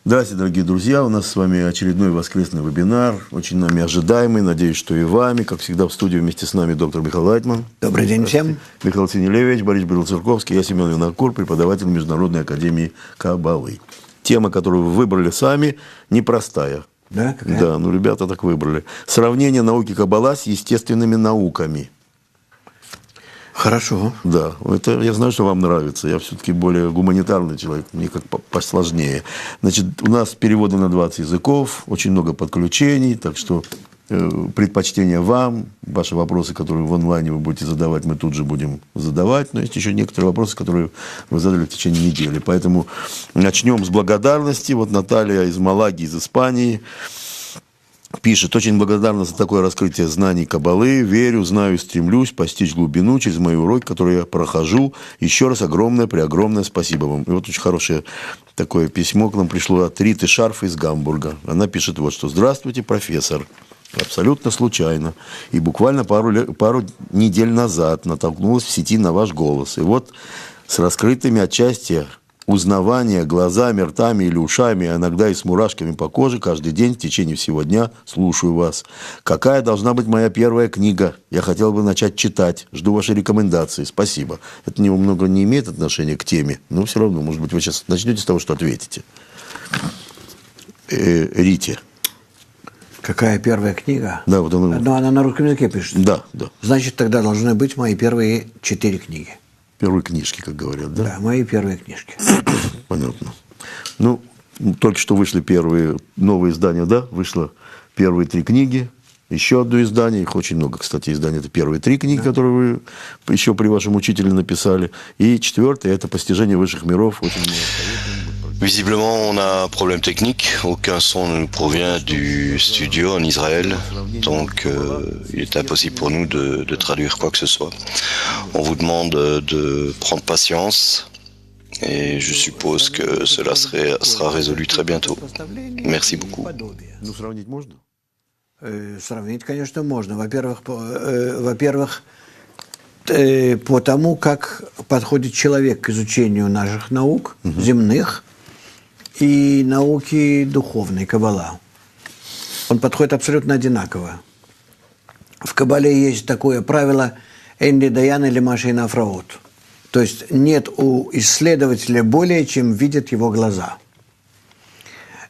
Здравствуйте, дорогие друзья. У нас с вами очередной воскресный вебинар, очень нами ожидаемый. Надеюсь, что и вами. Как всегда, в студии вместе с нами доктор Михаил Лайтман. Добрый день всем. Михаил Синелевич, Борис Белоцерковский, я Семен Винокур, преподаватель Международной академии Каббалы. Тема, которую вы выбрали сами, непростая. Да, какая? Да, ну ребята так выбрали. Сравнение науки Каббала с естественными науками. Хорошо. Да, это я знаю, что вам нравится. Я все-таки более гуманитарный человек, мне как посложнее. Значит, у нас переводы на 20 языков, очень много подключений, так что предпочтение вам. Ваши вопросы, которые в онлайне вы будете задавать, мы тут же будем задавать. Но есть еще некоторые вопросы, которые вы задали в течение недели. Поэтому начнем с благодарности. Вот Наталья из Малаги, из Испании, пишет: очень благодарна за такое раскрытие знаний Каббалы. Верю, знаю, стремлюсь постичь глубину через мои уроки, которые я прохожу. Еще раз огромное спасибо вам. И вот очень хорошее такое письмо к нам пришло от Риты Шарф из Гамбурга. Она пишет вот что: здравствуйте, профессор. Абсолютно случайно. И буквально пару недель назад натолкнулась в сети на ваш голос. И вот с раскрытыми отчасти узнавания глазами, ртами или ушами, а иногда и с мурашками по коже, каждый день в течение всего дня слушаю вас. Какая должна быть моя первая книга? Я хотел бы начать читать. Жду вашей рекомендации. Спасибо. Это немного не имеет отношения к теме, но все равно, может быть, вы сейчас начнете с того, что ответите. Рите. Какая первая книга? Да, вот она... Но она на русском языке пишет. Да, да. Значит, тогда должны быть мои первые 4 книги. Первые книжки, как говорят, да? Да, мои первые книжки. Понятно. Ну, только что вышли первые новые издания, да? Вышло первые 3 книги. Еще одно издание. Их очень много, кстати, изданий. Это первые 3 книги, которые вы еще при вашем учителе написали. И 4-е – это «Постижение высших миров». Очень много советов. Visiblement, on a un problème technique. Aucun son ne nous provient du studio en Israël. Donc, il est impossible pour nous de traduire quoi que ce soit. On vous demande de prendre patience. Et je suppose que cela sera résolu très bientôt. Merci beaucoup. Ну, сравнить можно? Сравнить, конечно, можно. Во-первых, по тому, как подходит человек к изучению наших наук, земных, и науки духовной, Каббала. Он подходит абсолютно одинаково. В Каббале есть такое правило «Энди даян или машина афраот». То есть нет у исследователя более, чем видят его глаза.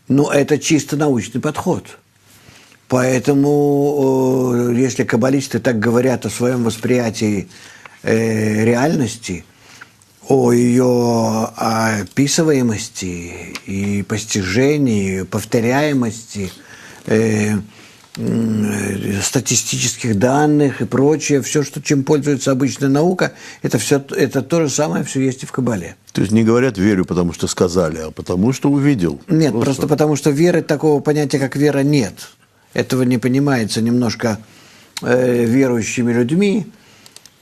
Но это чисто научный подход. Поэтому, если каббалисты так говорят о своем восприятии реальности, о ее описываемости и постижении, повторяемости, статистических данных и прочее, все, чем пользуется обычная наука, это то же самое, все есть и в Каббале. То есть не говорят «верю, потому что сказали», а потому что увидел. Нет, просто потому что веры, такого понятия, как вера, нет. Этого не понимается немножко верующими людьми,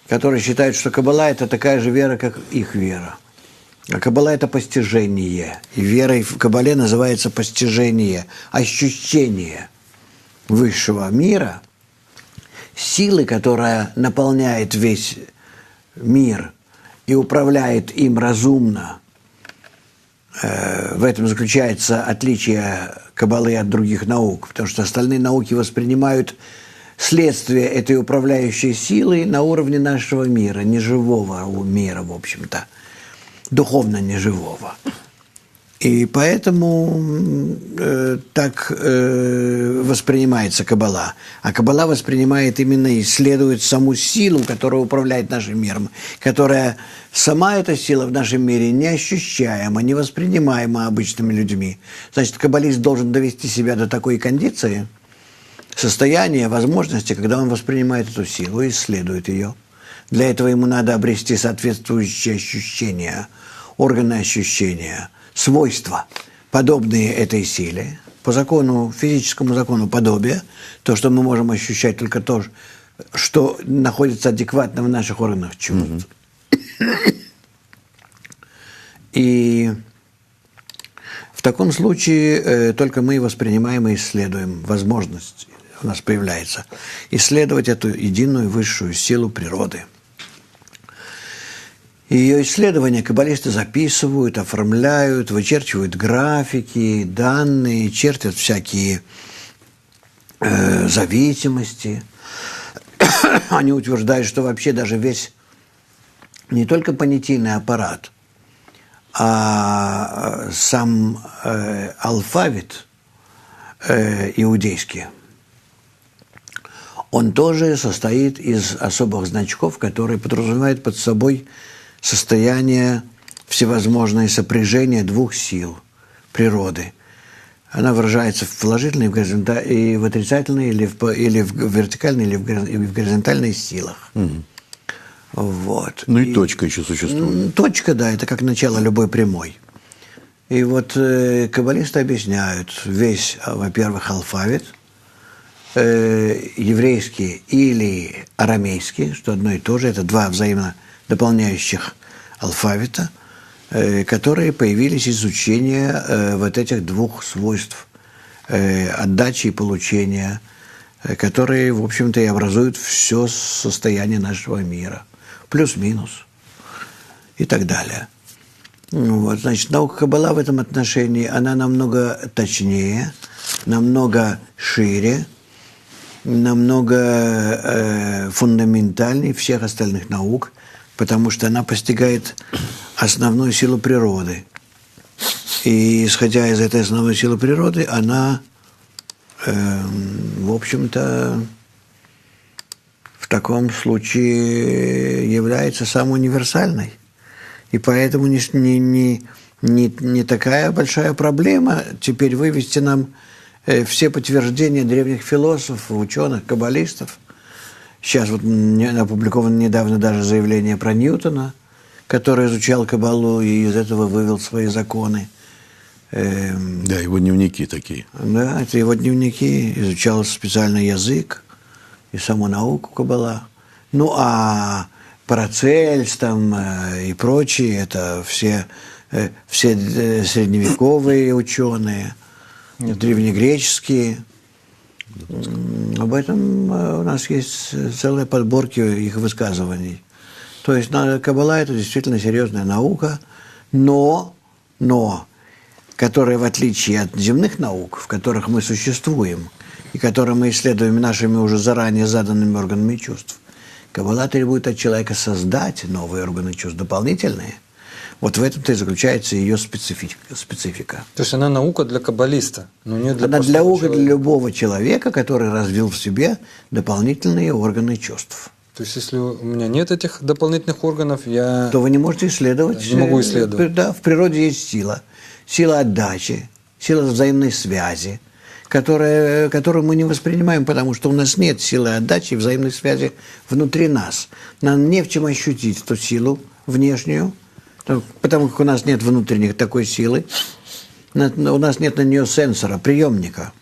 которые считают, что Каббала – это такая же вера, как их вера. А Каббала – это постижение. И верой в Каббале называется постижение, ощущение высшего мира, силы, которая наполняет весь мир и управляет им разумно. В этом заключается отличие Каббалы от других наук, потому что остальные науки воспринимают следствие этой управляющей силы на уровне нашего мира, неживого мира, в общем-то, духовно неживого. И поэтому так воспринимается Каббала. А Каббала воспринимает именно и исследует саму силу, которая управляет нашим миром, которая сама эта сила в нашем мире неощущаема, невоспринимаема обычными людьми. Значит, каббалист должен довести себя до такой кондиции, состояния, возможности, когда он воспринимает эту силу и исследует ее. Для этого ему надо обрести соответствующие ощущения, органы ощущения, свойства, подобные этой силе, по закону, физическому закону подобия, то, что мы можем ощущать только то, что находится адекватно в наших органах чувств. И в таком случае только мы воспринимаем и исследуем возможность, у нас появляется, исследовать эту единую высшую силу природы. Ее исследования каббалисты записывают, оформляют, вычерчивают графики, данные, чертят всякие зависимости. Они утверждают, что вообще даже весь не только понятийный аппарат, а сам алфавит иудейский, он тоже состоит из особых значков, которые подразумевают под собой состояние всевозможное сопряжение двух сил природы. Она выражается в положительной, и в отрицательной, или в вертикальной, или в горизонтальной силах. Угу. Вот. Ну и точка еще существует. Точка, да, это как начало любой прямой. И вот каббалисты объясняют весь, во-первых, алфавит, еврейский или арамейский, что одно и то же, это два взаимно дополняющих алфавита, которые появились из изучения вот этих двух свойств отдачи и получения, которые, в общем-то, и образуют все состояние нашего мира. Плюс-минус и так далее. Вот, значит, наука Каббала в этом отношении, она намного точнее, намного шире, намного фундаментальнее всех остальных наук, потому что она постигает основную силу природы. И, исходя из этой основной силы природы, она, в общем-то, в таком случае является самой универсальной. И поэтому не такая большая проблема теперь вывести нам все подтверждения древних философов, ученых, каббалистов. Сейчас вот опубликовано недавно даже заявление про Ньютона, который изучал Каббалу и из этого вывел свои законы. Да, его дневники такие. Да, это его дневники, изучал специальный язык и саму науку Каббала. Ну, а Парацельс там и прочие, это все средневековые ученые, древнегреческие. Об этом у нас есть целые подборки их высказываний. То есть Каббала – это действительно серьезная наука, но которая, в отличие от земных наук, в которых мы существуем, и которые мы исследуем нашими уже заранее заданными органами чувств, Каббала требует от человека создать новые органы чувств, дополнительные. Вот в этом-то и заключается ее специфика. То есть она наука для каббалиста, но не для она простого наука человека. для любого человека, который развил в себе дополнительные органы чувств. То есть если у меня нет этих дополнительных органов, я то вы не можете исследовать. не могу исследовать. Да, в природе есть сила. Сила отдачи, сила взаимной связи, которую мы не воспринимаем, потому что у нас нет силы отдачи и взаимной связи внутри нас. Нам не в чем ощутить эту силу внешнюю, потому как у нас нет внутренних такой силы, у нас нет на нее сенсора, приемника.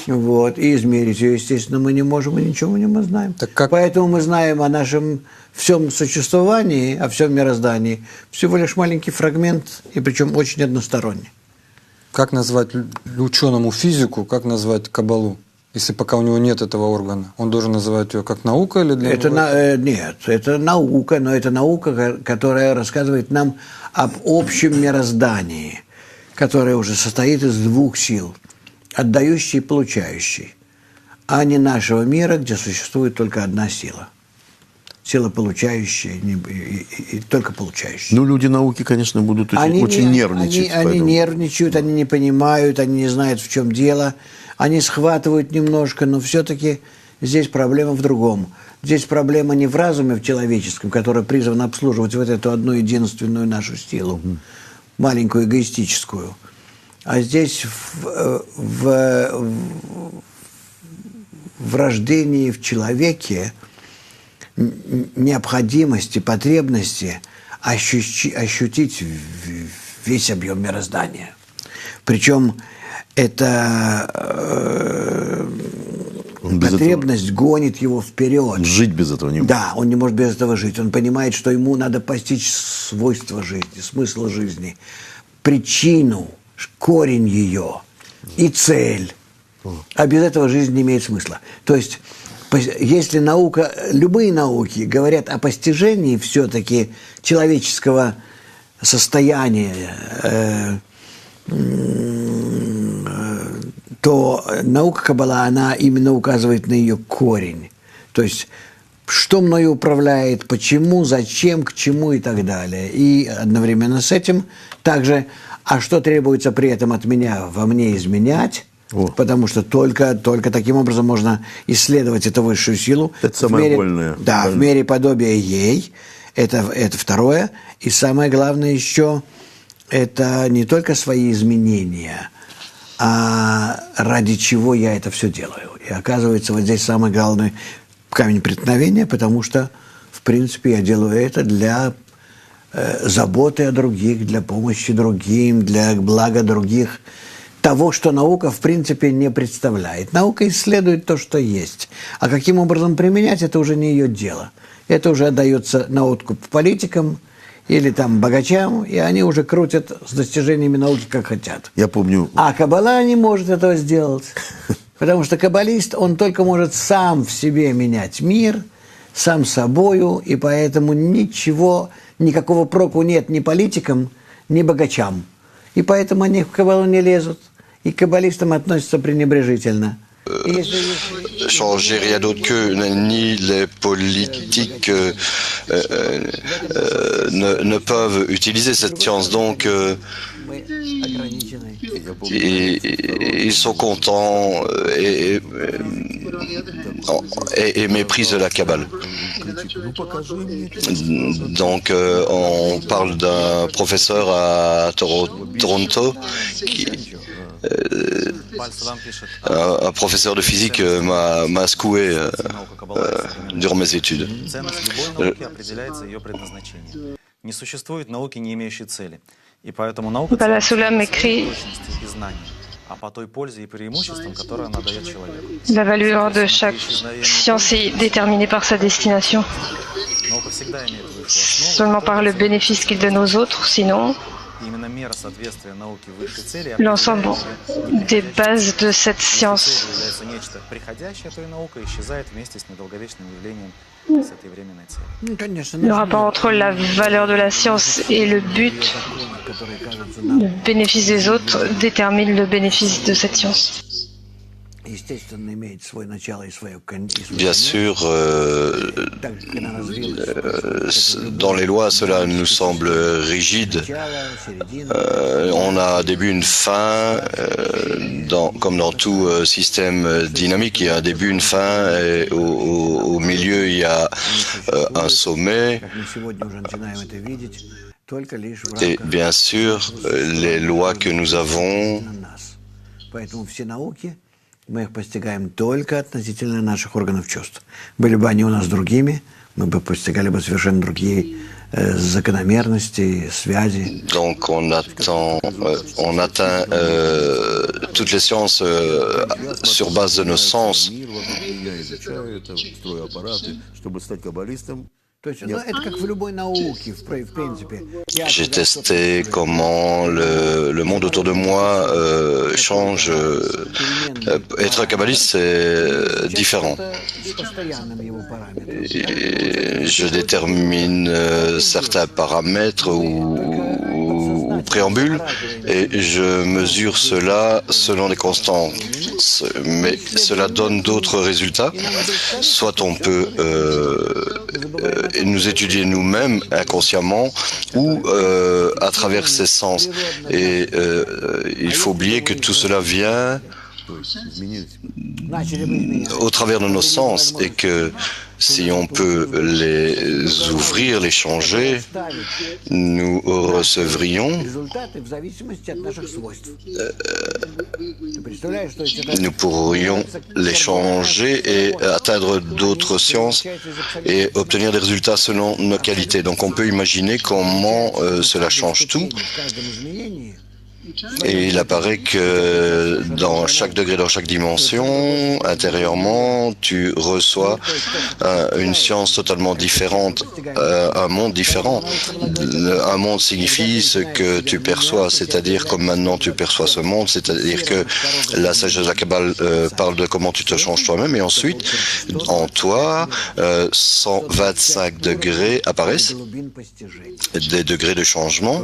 Вот, и измерить ее, естественно, мы не можем, и ничего не мы знаем. Так как... Поэтому мы знаем о нашем всем существовании, о всем мироздании, всего лишь маленький фрагмент, и причем очень односторонний. Как назвать ученому физику, как назвать Каббалу, если пока у него нет этого органа? Он должен называть ее как наука или для него? Нет, это наука, но это наука, которая рассказывает нам об общем мироздании, которое уже состоит из двух сил – отдающий и получающий, а не нашего мира, где существует только одна сила. Сила получающая и только получающая. Ну, люди науки, конечно, будут очень нервничать. Они нервничают, они не понимают, они не знают, в чем дело. Они схватывают немножко, но все-таки здесь проблема в другом. Здесь проблема не в разуме в человеческом, который призван обслуживать вот эту одну единственную нашу силу, маленькую эгоистическую. А здесь в рождении в человеке необходимости, потребности ощутить весь объем мироздания. Причем эта потребность гонит его вперед. Жить без этого не может. Да, он не может без этого жить. Он понимает, что ему надо постичь свойства жизни, смысл жизни, причину, корень ее и цель. А без этого жизнь не имеет смысла. То есть Если наука, любые науки говорят о постижении все-таки человеческого состояния, то наука Каббала, она именно указывает на ее корень. То есть, что мною управляет, почему, зачем, к чему и так далее. И одновременно с этим также, а что требуется при этом от меня, во мне изменять, потому что только таким образом можно исследовать эту высшую силу. Это самое больное. Да, в мере подобия ей. Это второе. И самое главное еще, это не только свои изменения, а ради чего я это все делаю. И оказывается, вот здесь самый главный камень преткновения, потому что, в принципе, я делаю это для заботы о других, для помощи другим, для блага других. Того, что наука, в принципе, не представляет. Наука исследует то, что есть. А каким образом применять, это уже не ее дело. Это уже отдается на откуп политикам или там богачам, и они уже крутят с достижениями науки, как хотят. Я помню... А Каббала не может этого сделать. Потому что каббалист, он только может сам в себе менять мир, сам собою, и поэтому никакого проку нет ни политикам, ни богачам. И поэтому они в Каббалу не лезут. И к каббалистам относятся пренебрежительно. Changer rien d'autre que ni les politiques ne peuvent utiliser cette science. Donc, ils sont contents et méprisent la Kabbale. Donc, on parle d'un professeur à Toronto un professeur de physique m'a secoué durant mes études. Bala Sulam écrit la valeur de chaque science est déterminée par sa destination, seulement par le bénéfice qu'il donne aux autres, sinon l'ensemble des bases de cette science le rapport entre la valeur de la science et le but, le bénéfice des autres, détermine le bénéfice de cette science. Bien sûr, dans les lois, cela nous semble rigide. On a un début, une fin, comme dans tout système dynamique, il y a un début, une fin, et au milieu, il y a un sommet. Et bien sûr, les lois que nous avons мы их постигаем только относительно наших органов чувств. Были бы они у нас другими, мы бы постигали бы совершенно другие закономерности, связи. Donc on atteint toutes les sciences sur base de nos sens. J'ai testé comment le monde autour de moi change. Être kabbaliste, c'est différent. Et je détermine certains paramètres ou préambules et je mesure cela selon des constantes. Mais cela donne d'autres résultats. Soit on peut nous étudier nous-mêmes inconsciemment ou à travers ses sens. Et il faut oublier que tout cela vient au travers de nos sens et que si on peut les ouvrir, les changer, nous recevrions, nous pourrions les changer et atteindre d'autres sciences et obtenir des résultats selon nos qualités. Donc on peut imaginer comment cela change tout. Et il apparaît que dans chaque degré, dans chaque dimension, intérieurement, tu reçois une science totalement différente, un monde différent. Un monde signifie ce que tu perçois, c'est-à-dire comme maintenant tu perçois ce monde, c'est-à-dire que la sagesse de la Kabbale parle de comment tu te changes toi-même, et ensuite, en toi, 125 degrés apparaissent, des degrés de changement,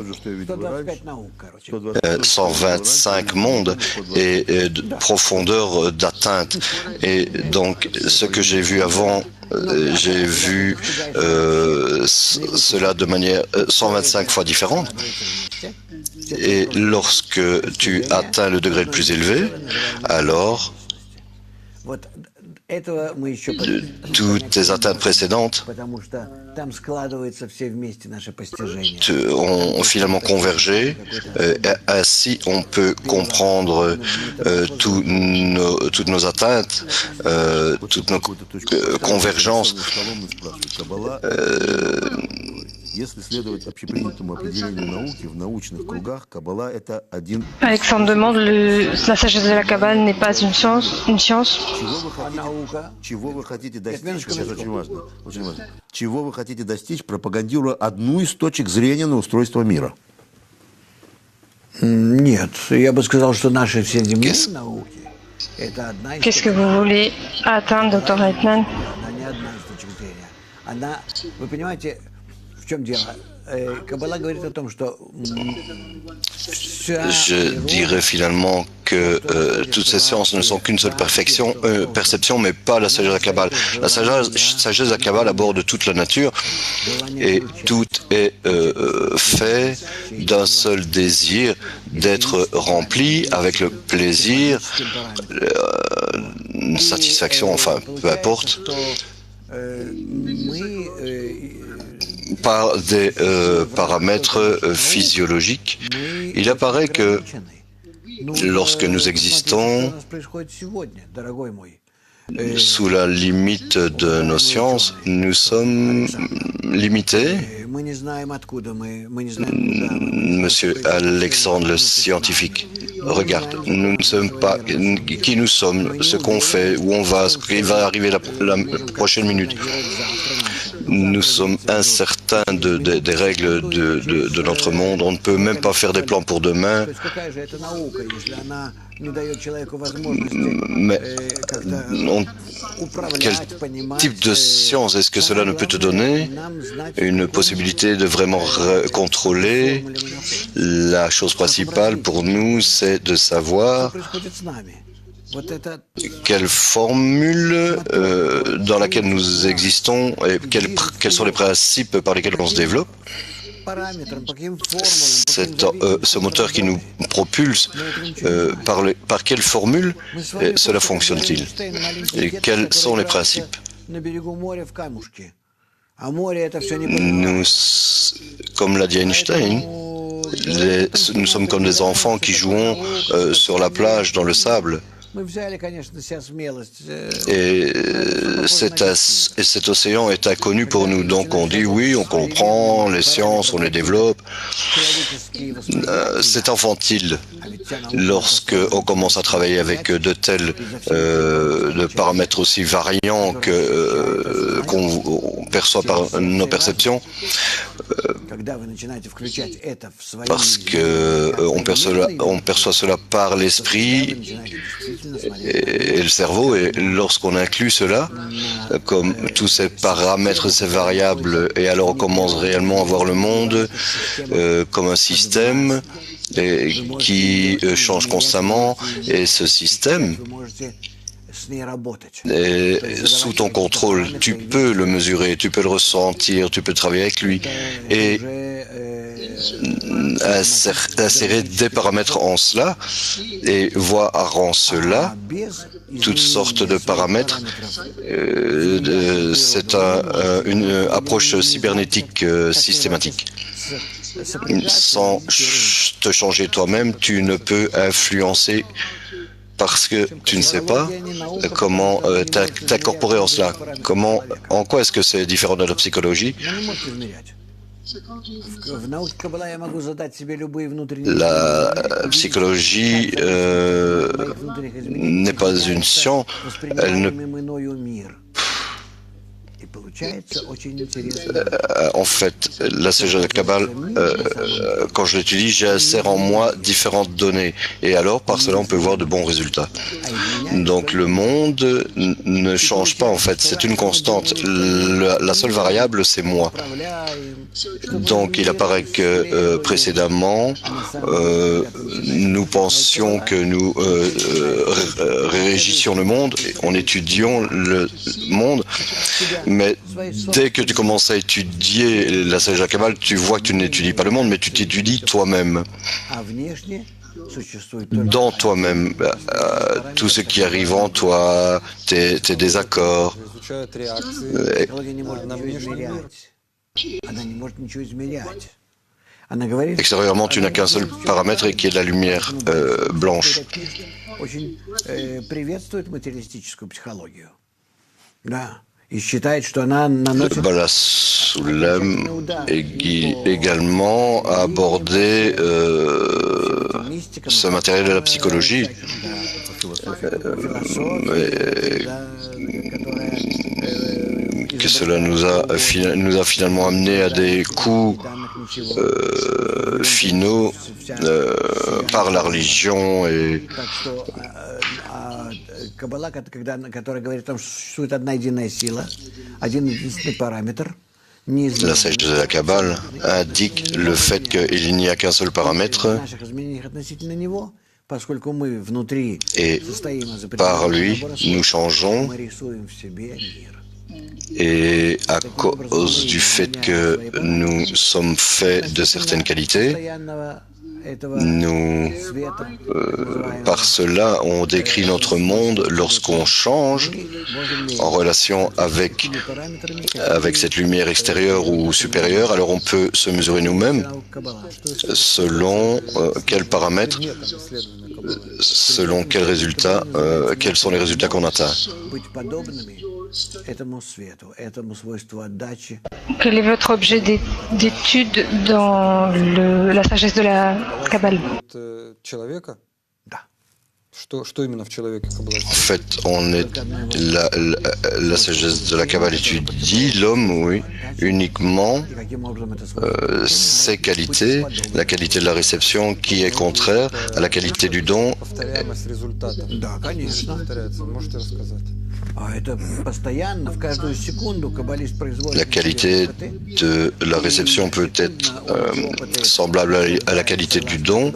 125 mondes et de profondeur d'atteinte. Et donc, ce que j'ai vu avant, j'ai vu cela de manière 125 fois différente. Et lorsque tu atteins le degré le plus élevé, alors toutes tes atteintes précédentes ont finalement convergé. Ainsi, on peut comprendre toutes nos atteintes, toutes nos convergences. Alexandre demande, la sagesse de la Kabbale n'est pas une science. Чего вы хотите достичь? Это очень важно, очень важно. Чего вы хотите достичь, пропагандируя одну из точек зрения на устройство мира? Нет, я бы сказал, что наши все земные науки – это одна из... Qu'est-ce que vous voulez atteindre, Dr. Reitman? Она не одна из точек зрения. Она, вы понимаете, в чем дело? Каббала говорит о том, что... Je dirais finalement que toutes ces sciences ne sont qu'une seule perception, mais pas la sagesse de la Kabbale. La sagesse de la Kabbale aborde toute la nature et tout est fait d'un seul désir d'être rempli avec le plaisir, une satisfaction, enfin, peu importe, par des paramètres physiologiques. Il apparaît que lorsque nous existons sous la limite de nos sciences, nous sommes limités. Monsieur Alexandre, le scientifique, regarde, nous ne sommes pas qui nous sommes, ce qu'on fait, où on va, ce qui va arriver la prochaine minute. Nous sommes incertains des règles de notre monde. On ne peut même pas faire des plans pour demain. Mais quel type de science est-ce que cela ne peut te donner? Une possibilité de vraiment contrôler. La chose principale pour nous, c'est de savoir quelle formule dans laquelle nous existons et quels sont les principes par lesquels on se développe. Ce moteur qui nous propulse, par quelle formule cela fonctionne-t-il? Et quels sont les principes? Nous, comme l'a dit Einstein, nous sommes comme des enfants qui jouons sur la plage dans le sable. Et cet océan est inconnu pour nous. Donc on dit oui, on comprend les sciences, on les développe. C'est infantile lorsque on commence à travailler avec de tels de paramètres aussi variants qu'on perçoit par nos perceptions. Parce que on perçoit cela par l'esprit et le cerveau, et lorsqu'on inclut cela, comme tous ces paramètres, ces variables, et alors on commence réellement à voir le monde comme un système qui change constamment, et ce système est sous ton contrôle, tu peux le mesurer, tu peux le ressentir, tu peux travailler avec lui et insérer des paramètres en cela et voir en cela toutes sortes de paramètres. C'est une approche cybernétique systématique. Sans te changer toi-même, tu ne peux influencer parce que tu ne sais pas comment t'incorporer en cela. En quoi est-ce que c'est différent de la psychologie? В науке Каббала я могу задать себе любые внутренние La psychologie n'est pas une science, elle ne воспринимаемый мною мир. И получается очень интересно. en fait, la sagesse de la Kabbale, quand je l'étudie, j'insère en moi différentes données. Et alors, par cela, on peut voir de bons résultats. Donc, le monde ne change pas, en fait. C'est une constante. La seule variable, c'est moi. Donc, il apparaît que précédemment, nous pensions que nous régissions le monde, en étudiant le monde. Mais dès que tu commences à étudier la sagesse de la Kabbale, tu vois que tu n'étudies pas le monde, mais tu t'étudies toi-même. Dans toi-même, tout ce qui arrive en toi, tes désaccords. Extérieurement, tu n'as qu'un seul paramètre et qui est la lumière blanche. Bala Soulem également a abordé ce matériel de la psychologie. Que cela nous a finalement amené à des coups finaux par la religion et Каббала, которая говорит о том, что существует одна единая сила, один единственный параметр. La sagesse de la Kabbale indique le fait qu'il n'y a qu'un seul paramètre et par lui nous changeons. Et à cause du fait que nous sommes faits de certaines qualités, nous, par cela, on décrit notre monde lorsqu'on change en relation avec cette lumière extérieure ou supérieure. Alors on peut se mesurer nous-mêmes selon quels paramètres, selon quels résultats, quels sont les résultats qu'on atteint. Quel est votre objet d'étude dans la sagesse de la Kabbale? En fait, la sagesse de la Kabbale étudie l'homme, oui, uniquement ses qualités, la qualité de la réception qui est contraire à la qualité du don. La qualité de la réception peut être semblable à la qualité du don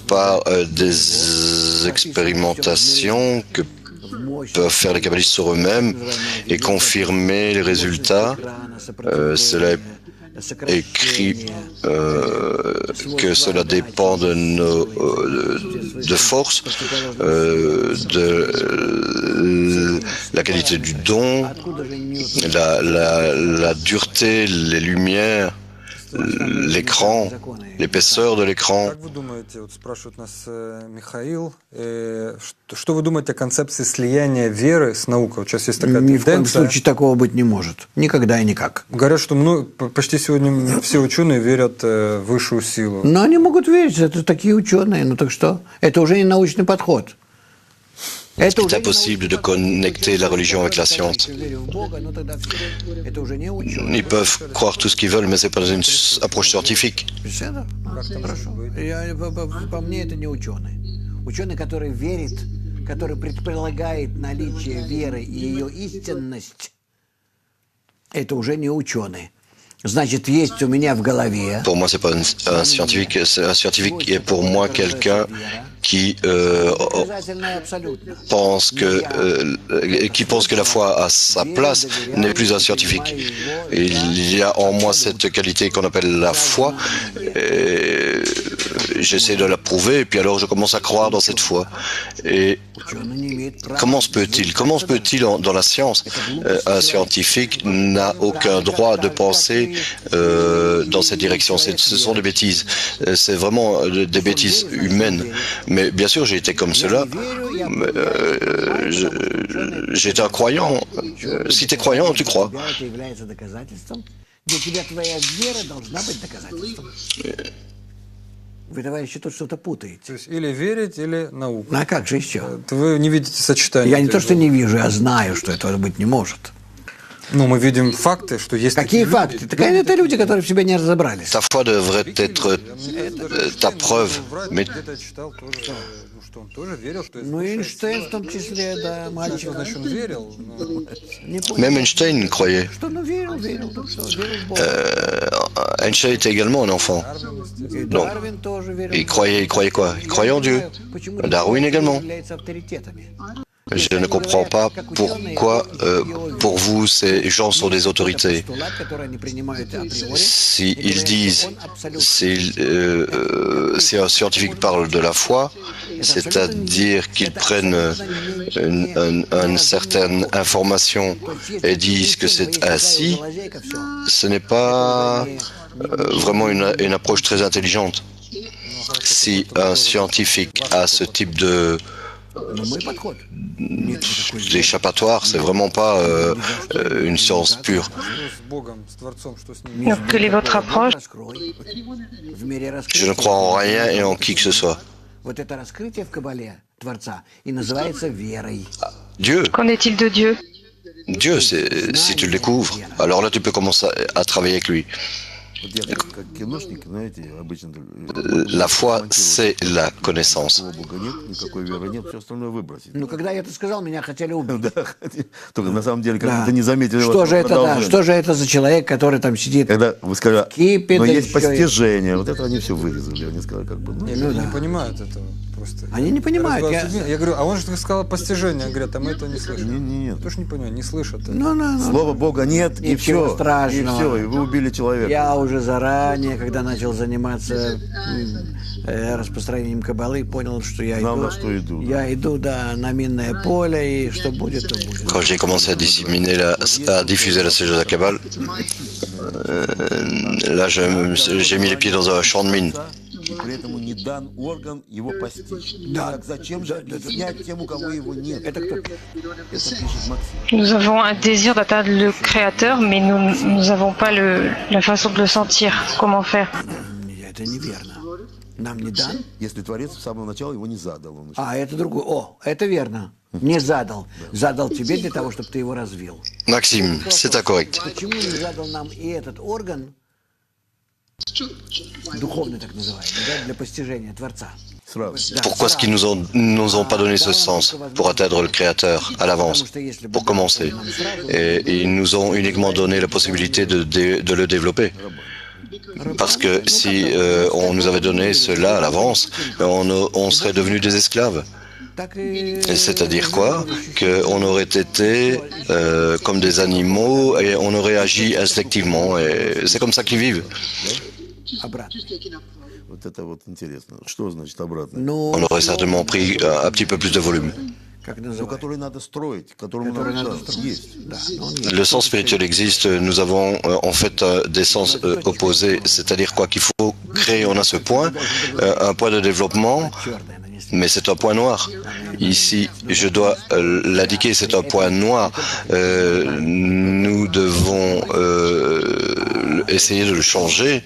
par des expérimentations que peuvent faire les kabbalistes sur eux-mêmes et confirmer les résultats. Cela est écrit que cela dépend de nos de force, de la qualité du don, la dureté, les lumières, l'écran, l'épaisseur de l'écran. Что вы думаете о концепции слияния веры с наукой? Сейчас есть такая Ни в коем тенденция. случае такого быть не может. Никогда и никак. Говорят, что почти сегодня все ученые верят в высшую силу. Но они могут верить, это такие ученые. Ну так что? Это уже не научный подход. Il est impossible de connecter la religion avec la science. Ils peuvent croire tout ce qu'ils veulent, mais ce n'est pas une approche scientifique. По мне, это не ученый. Ученый, который верит, который предполагает наличие веры и ее истинность, это уже не ученый. Значит, есть у меня в голове. Pour moi, c'est pas un scientifique. Un scientifique est pour moi quelqu'un qui pense que la foi a sa place n'est plus un scientifique. Il y a en moi cette qualité qu'on appelle la foi. J'essaie de la prouver et puis alors je commence à croire dans cette foi. Et comment se peut-il dans la science, un scientifique n'a aucun droit de penser dans cette direction. Ce sont des bêtises. C'est vraiment des bêtises humaines. Mais bien sûr, j'ai été comme cela. J'étais un croyant. Si tu es croyant, tu crois. Для тебя твоя вера должна быть доказательством. Вы, товарищи, тут что-то путаете. То есть или верить, или наука. Ну, а как же еще? Вы не видите сочетания. Я не то, что не вижу, я знаю, что этого быть не может. Ну, мы видим факты, что есть Какие такие факты? люди. Так это люди, которые в себе не разобрались. Ta foi devrait être ta preuve. Mais Где-то я читал тоже, что он тоже верил, что есть Ну, и душа, Эйнштейн в том числе, да, мальчик. Значит, он верил. Но... Не понял. même Einstein croyait. Что, ну, верил, ну, что, верил в Бога. Einstein était également un enfant. И Дарвин тоже верил. Il croyait quoi? Il croyait en Dieu. Почему Darwin également. являются авторитетами? Je ne comprends pas pourquoi, pour vous, ces gens sont des autorités. S'ils disent, si un scientifique parle de la foi, c'est-à-dire qu'ils prennent une certaine information et disent que c'est ainsi, ce n'est pas vraiment une approche très intelligente. Si un scientifique a ce type d'échappatoire, c'est vraiment pas une science pure. Donc, quelle est votre approche? Je ne crois en rien et en qui que ce soit. Вот это раскрытие в Кабале Творца и называется верой. Dieu, Qu'en est-il de Dieu? Dieu, si tu le découvres, alors là tu peux commencer à travailler avec lui. Вот я как киношник, знаете, обычно La foi, c'est la connaissance. никакого Бога нет, никакой веры нет, все остальное выбросить. Ну, когда я это сказал, меня хотели убить. Да, только на самом деле, как Да. ты не заметил его Что же это, да, продолжение. что же это за человек, который там сидит? Когда вы сказали, Кипит, но да есть еще и- постижение, вот это они все вырезали, они сказали, как бы, ну, Нет, люди не понимают этого просто. Они не понимают. Я говорю, а он же сказал постижение. Говорят, а мы этого не слышим. нет. Тоже не понимаю, не слышат. Ну. Слова Бога нет, и Ничего все. И страшного. все, и вы убили человека. Я уже заранее, когда начал заниматься распространением каббалы, понял, что я Знал, иду. на что иду, да. Я иду, да, на минное поле, и что будет, то будет. Quand j'ai commencé à diffuser la sagesse de la Kabbale, là j'ai mis les pieds dans un champ de mine. И поэтому не дан орган его постичь. Да. Так зачем же объяснять тем, у кого его нет? Это кто? Это пишет Максим. Nous avons un désir d'atteindre le Créateur, mais nous n'avons pas la façon de le sentir. Comment faire? Это неверно. Нам не дан. Если Творец с самого начала его не задал. Он еще- А, это другой. О, это верно. Не задал. Задал тебе для того, чтобы ты его развил. Maxime, c'est incorrect. Почему не задал нам и этот орган, духовный так называемый, да, для постижения Творца? Сразу. Да, Pourquoi est-ce qu'ils nous ont pas donné ce sens pour atteindre le Créateur à l'avance, pour commencer? Et ils nous ont uniquement donné la possibilité de le développer. Parce que si on nous avait donné cela à l'avance, on serait devenus des esclaves. Так и- Et c'est-à-dire quoi? Qu'on aurait été comme des animaux et on aurait agi instinctivement. Et c'est comme ça qu'ils vivent. Обратно. Вот это вот интересно. Что значит обратно? Ну, On aurait certainement pris un petit peu plus de volume. как Ну, называется? который надо строить, которому Который надо надо строить. есть. Да, но он есть. Le sens spirituel existe. Nous avons en fait des sens opposés. C'est-à-dire quoi? Qu'il faut créer. On a ce point, un point de développement, Черное нанесли. mais c'est un point noir. Ici, je dois l'indiquer, c'est un point noir. Nous devons essayer de le changer.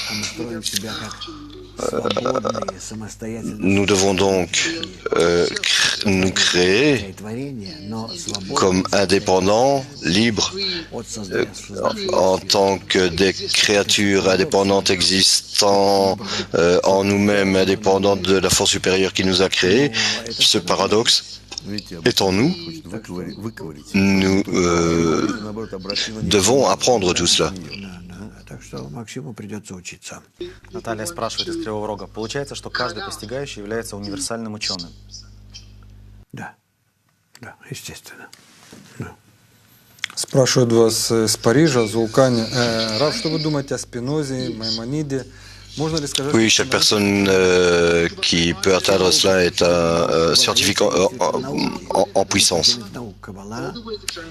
А мы строим себя как свободные, самостоятельные Nous devons donc nous créer творения, но свободные comme indépendants, libres, от создания. en tant que des créatures indépendantes existant en nous-mêmes, indépendantes de la force supérieure qui nous a créés. Ce paradoxe Видите, est en nous. хочет выковырить. Nous Наоборот, обрати внимание. devons apprendre tout cela. Так что Максиму придется учиться. Наталья спрашивает из Кривого Рога. Получается, что каждый постигающий является универсальным ученым? Да, да, естественно. Спрашивают вас из Парижа, Зулкане. Рав, что вы думаете о Спинозе, Маймониде? Можно ли сказать, Oui, что chaque personne qui peut atteindre cela est un scientifique en puissance. Наука Каббала,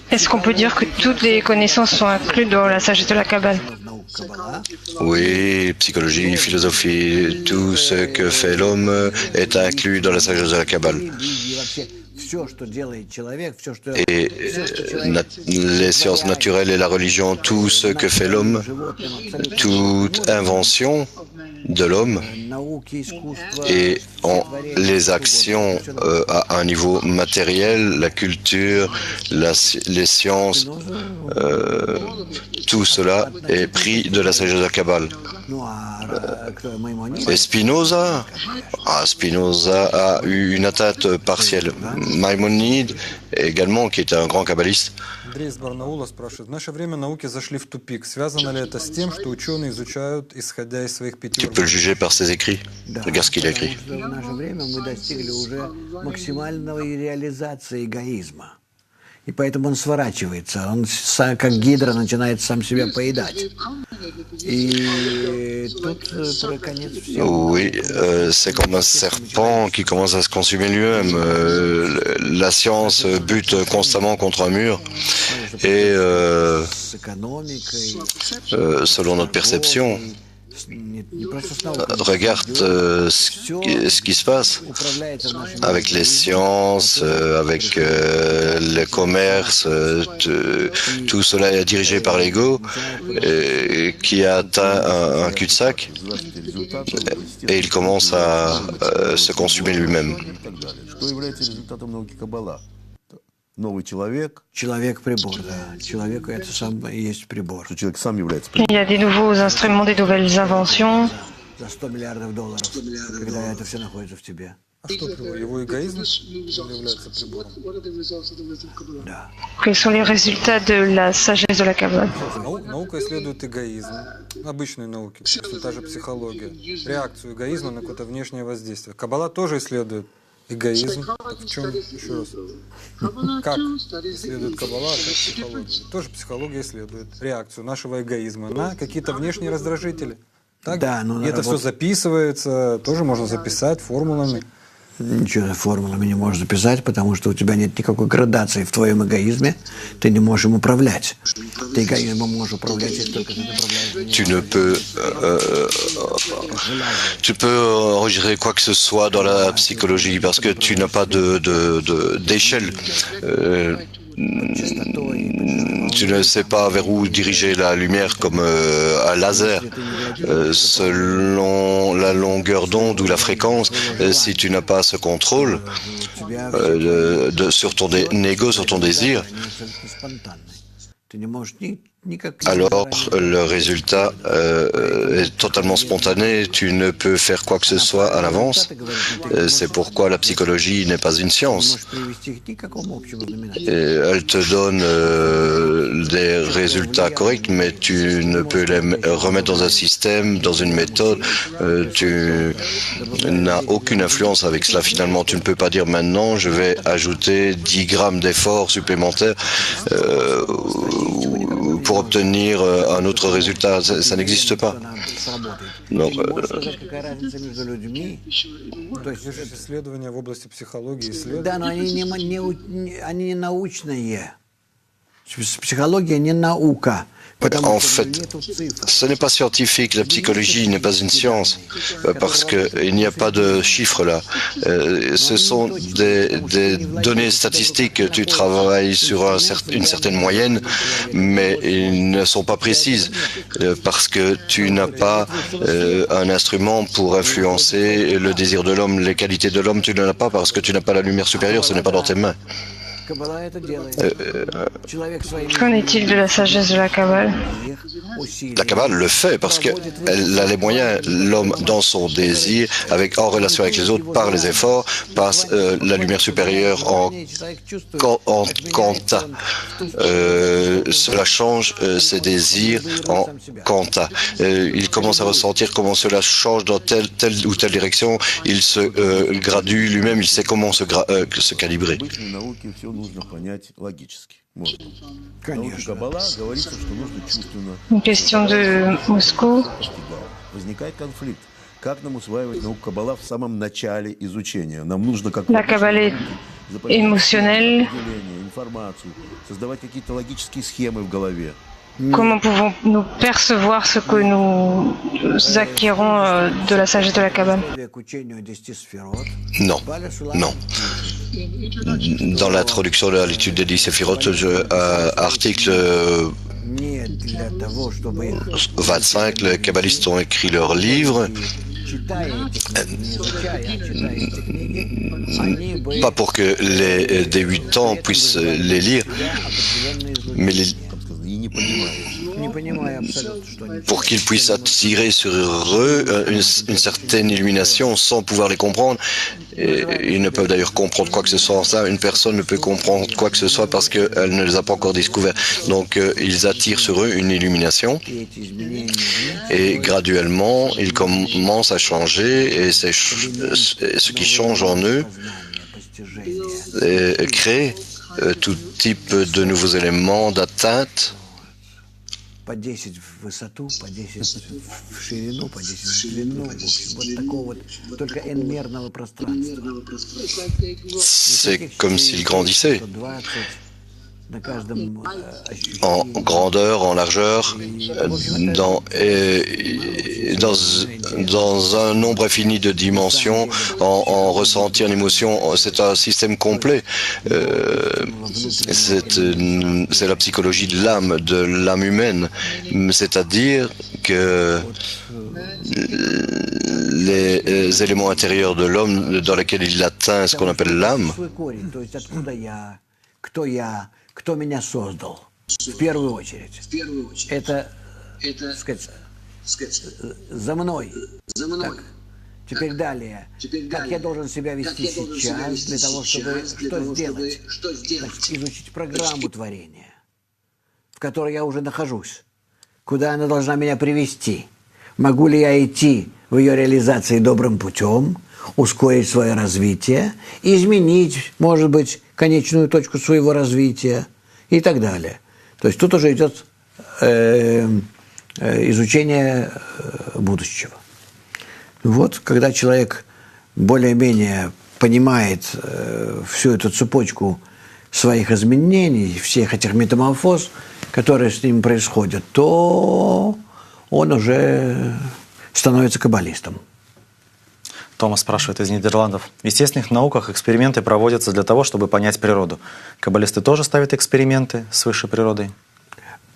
Est-ce qu'on peut dire que toutes les connaissances sont incluses dans la sagesse de la Kabbale? наука Каббала, Oui, psychologie, philosophie, tout ce que fait l'homme est inclus dans la sagesse de la Kabbale. религии, вообще все, что делает человек, все, что... Et les sciences naturelles et la religion, tout ce que fait l'homme, toute invention de l'homme et les actions à un niveau matériel, la culture, les sciences, tout cela est pris de la sagesse de la Kabbale. Et Spinoza a eu une atteinte partielle. Maïmonide également, qui était un grand kabbaliste. Андрей из Барнаула спрашивает, в наше время науки зашли в тупик. Связано ли это с тем, что ученые изучают, исходя из своих 5 Tu peux le juger par ses écrits. Regarde ce qu'il a écrit. В наше время мы достигли уже максимальной реализации эгоизма. И поэтому он сворачивается. Он, как гидра, начинает сам себя поедать. И тут про конец всего. Oui, c'est comme un serpent qui commence à se consumer lui-même. La science bute constamment contre un mur. Et selon notre perception, regarde ce qui se passe avec les sciences, avec le commerce, tout cela est dirigé par l'ego qui a atteint un cul-de-sac et il commence à se consumer lui-même. Новый человек. Человек-прибор, да. Человек — это сам и есть прибор. Что человек сам является прибором. Il y a des nouveaux instruments, des nouvelles inventions. За $100 миллиардов, когда это все находится в тебе. А что прибор? Его эгоизм является прибором? Да. Quels sont les résultats de la sagesse de la Kabbale? Наука исследует эгоизм, обычные науки, та же психология, реакцию эгоизма на какое-то внешнее воздействие. Каббала тоже исследует эгоизм. Так в чем, еще раз, как исследует Каббала, как психология? Тоже психология исследует реакцию нашего эгоизма на какие-то внешние раздражители. Так? Да, но и это все записывается, тоже можно записать формулами. Ничего формулами не можешь записать, потому что у тебя нет никакой градации в твоем эгоизме. Ты не можешь им управлять. Ты эгоизмом можешь управлять, если только ты направляешь. Tu peux enregistrer quoi que ce soit dans la psychologie parce que tu n'as pas d'échelle. Tu ne sais pas vers où diriger la lumière comme un laser. Selon la longueur d'onde ou la fréquence, si tu n'as pas ce contrôle sur ton ego, sur ton désir, alors le résultat est totalement spontané, tu ne peux faire quoi que ce soit à l'avance. C'est pourquoi la psychologie n'est pas une science. Et elle te donne des résultats corrects, mais tu ne peux les remettre dans un système, dans une méthode. Tu n'as aucune influence avec cela finalement. Tu ne peux pas dire maintenant je vais ajouter 10 grammes d'effort supplémentaires pour obtenir un autre résultat. Ça n'existe pas. Donc, Да, но они не научные. Психология не наука. En fait, ce n'est pas scientifique, la psychologie n'est pas une science, parce qu'il n'y a pas de chiffres là. Ce sont des données statistiques, tu travailles sur une certaine moyenne, mais ils ne sont pas précises, parce que tu n'as pas un instrument pour influencer le désir de l'homme, les qualités de l'homme, tu n'en as pas, parce que tu n'as pas la lumière supérieure, ce n'est pas dans tes mains. Qu'en est-il de la sagesse de la Kabbale? La Kabbale le fait parce qu'elle a les moyens, l'homme dans son désir, en relation avec les autres, par les efforts, passe la lumière supérieure en quanta. Cela change ses désirs en quanta. Il commence à ressentir comment cela change dans telle ou telle direction. Il se gradue lui-même, il sait comment se calibrer. Une question de Moscou. La Kabbale est émotionnelle. Comment pouvons-nous percevoir ce que nous acquérons de la sagesse de la Kabbale? Non, non. Dans l'introduction de l'étude des 10 séphirotes, article 25, les kabbalistes ont écrit leur livre, pas pour que les débutants puissent les lire, mais pour qu'ils puissent attirer sur eux une certaine illumination sans pouvoir les comprendre. Et ils ne peuvent d'ailleurs comprendre quoi que ce soit en ça. Une personne ne peut comprendre quoi que ce soit parce qu'elle ne les a pas encore découverts. Donc ils attirent sur eux une illumination et graduellement ils commencent à changer et ce qui change en eux crée tout type de nouveaux éléments d'atteinte. По 10 в высоту, по 10 в ширину, по 10 в длину, вот такого вот, только n-мерного пространства. C'est comme s'il grandissait en grandeur, en largeur, dans un nombre infini de dimensions, en ressenti, en émotion. C'est un système complet. C'est la psychologie de l'âme humaine. C'est-à-dire que les éléments intérieurs de l'homme dans lesquels il atteint ce qu'on appelle l'âme, кто меня создал, в первую очередь. Это, так сказать, за мной. Так. Теперь далее. Как я должен себя вести сейчас для того, чтобы что сделать? Значит, изучить программу творения, в которой я уже нахожусь. Куда она должна меня привести? Могу ли я идти в ее реализации добрым путем, ускорить свое развитие, изменить, может быть, конечную точку своего развития и так далее. То есть тут уже идет изучение будущего. Вот, когда человек более-менее понимает всю эту цепочку своих изменений, всех этих метаморфоз, которые с ним происходят, то он уже становится каббалистом. Тома спрашивает из Нидерландов. В естественных науках эксперименты проводятся для того, чтобы понять природу. Каббалисты тоже ставят эксперименты с высшей природой?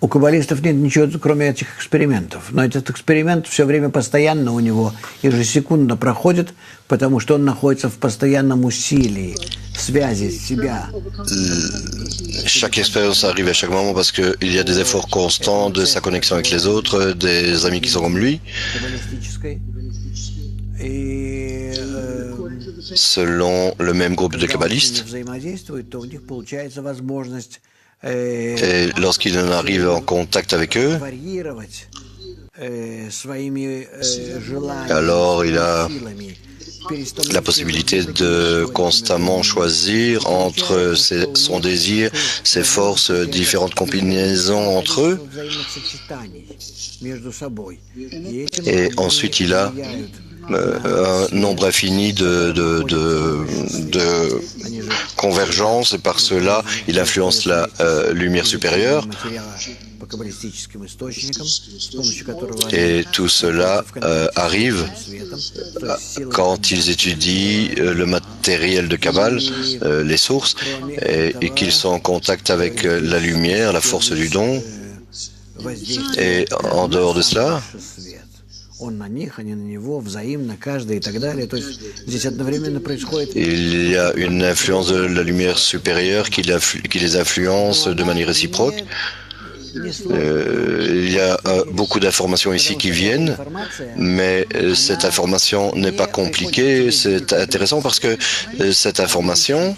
У каббалистов нет ничего, кроме этих экспериментов. Но этот эксперимент все время постоянно у него ежесекундно проходит, потому что он находится в постоянном усилии связи себя. Chaque expérience arrive à chaque moment parce qu'il y a des efforts constants de sa connexion avec les autres, des amis qui sont comme lui. Selon le même groupe de kabbalistes. Et lorsqu'il en arrive en contact avec eux, alors il a la possibilité de constamment choisir entre son désir, ses forces, différentes combinaisons entre eux. Et ensuite il a un nombre infini de convergences et par cela il influence la lumière supérieure. Et tout cela arrive quand ils étudient le matériel de Kabbale, les sources, et qu'ils sont en contact avec la lumière, la force du don. Et en dehors de cela, il y a une influence de la lumière supérieure qui les influence de manière réciproque. Il y a beaucoup d'informations ici qui viennent, mais cette information n'est pas compliquée. C'est intéressant parce que cette information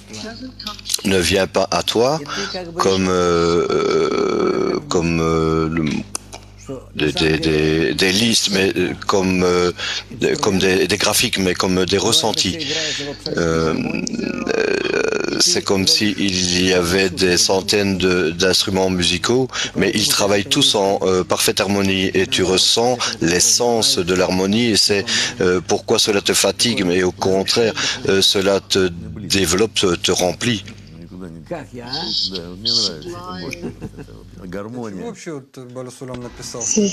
ne vient pas à toi comme des listes, mais comme des graphiques, mais comme des ressentis. C'est comme s'il y avait des centaines d'instruments musicaux, mais ils travaillent tous en parfaite harmonie et tu ressens l'essence de l'harmonie et c'est pourquoi cela te fatigue, mais au contraire, cela te développe, te remplit. C'est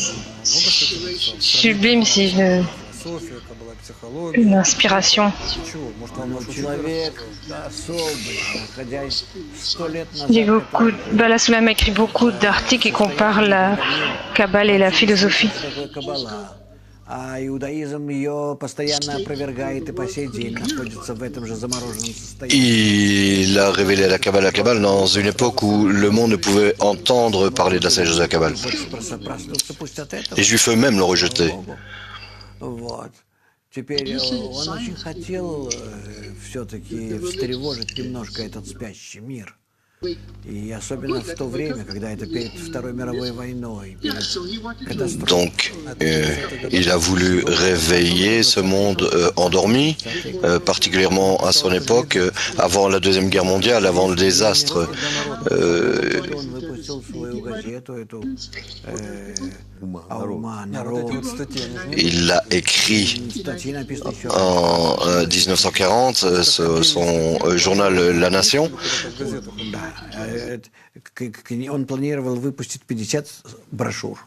sublime si je философия, каббала, психология. une inspiration. Чего? Может, вам Ну, нашу человек особый, находясь 100 лет Il y a назад, beaucoup, Bala Soulam a écrit beaucoup d'articles qui comparent la Kabbale et la philosophie. что такое каббала. А иудаизм ее постоянно опровергает и по сей день находится в этом же замороженном состоянии. Il a révélé la Kabbale dans une époque où le monde ne pouvait entendre parler de la sagesse de la Kabbale. Хочешь проснуться, пусть от этого. Les Juifs eux-mêmes l'ont rejeté. Вот. Теперь он очень хотел все-таки встревожить немножко этот спящий мир. И особенно в то время, когда это перед Второй мировой войной, перед катастрофой. Donc, il a voulu réveiller ce monde endormi, particulièrement à son époque, avant la Deuxième Guerre mondiale, avant le désastre. Он выпустил свою газету, эту «Аума, вот эти народ». вот статьи, они же не Il l'a écrit Статьи написаны еще en 1940, son journal La Nation. в газетах. Да, он планировал выпустить 50 брошюр,